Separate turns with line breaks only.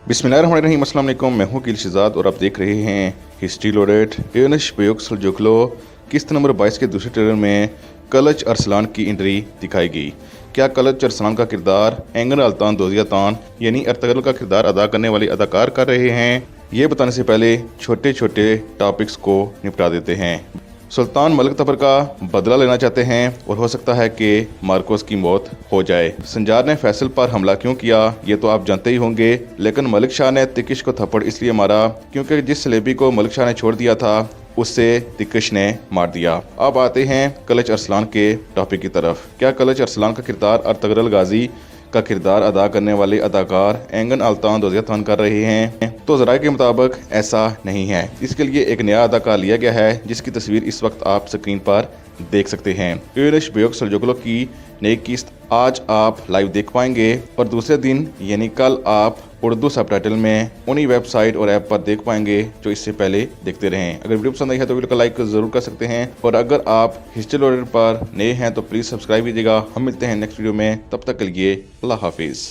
बिस्मिल्लाहिर्रहमानिर्रहीम। अस्सलाम वालेकुम। मैं हूं कील शहजाद और आप देख रहे हैं हिस्ट्री लोडेड। एनश बेयोग सल्जोकलो किस्त नंबर 22 के दूसरे ट्रेलर में कलच अरसलान की एंट्री दिखाई गई। क्या कलच अरसलान का किरदार एंगन अल्तान दोजियातान यानी अर्तगरल का किरदार अदा करने वाले अदाकार कर रहे हैं? ये बताने से पहले छोटे छोटे टॉपिक्स को निपटा देते हैं। सुल्तान मलिक तबर का बदला लेना चाहते हैं और हो सकता है कि मार्कोस की मौत हो जाए। संजार ने फैसल पर हमला क्यों किया ये तो आप जानते ही होंगे, लेकिन मलिक शाह ने तिकिश को थप्पड़ इसलिए मारा क्योंकि जिस सलेबी को मलिक शाह ने छोड़ दिया था उससे तिकिश ने मार दिया। अब आते हैं कलच अरसलान के टॉपिक की तरफ। क्या कलच अरसलान का किरदार अर्तगरल गाजी का किरदार अदा करने वाले अदाकार एंगन अल्तान दोजियातान कर रहे हैं? तो ज़राए के मुताबिक ऐसा नहीं है। इसके लिए एक नया अदाकार लिया गया है जिसकी तस्वीर इस वक्त आप स्क्रीन पर देख सकते हैं। एनश बेयोग सल्जोकलो की नई किस्त आज आप लाइव देख पाएंगे और दूसरे दिन यानी कल आप उर्दू सबटाइटल में उन्हीं वेबसाइट और ऐप पर देख पाएंगे जो इससे पहले देखते रहें। अगर वीडियो पसंद आई है तो वीडियो को लाइक ज़रूर कर सकते हैं और अगर आप हिस्ट्री लोडेड पर नए हैं तो प्लीज़ सब्सक्राइब कीजिएगा। हम मिलते हैं नेक्स्ट वीडियो में, तब तक के लिए अल्लाह हाफिज़।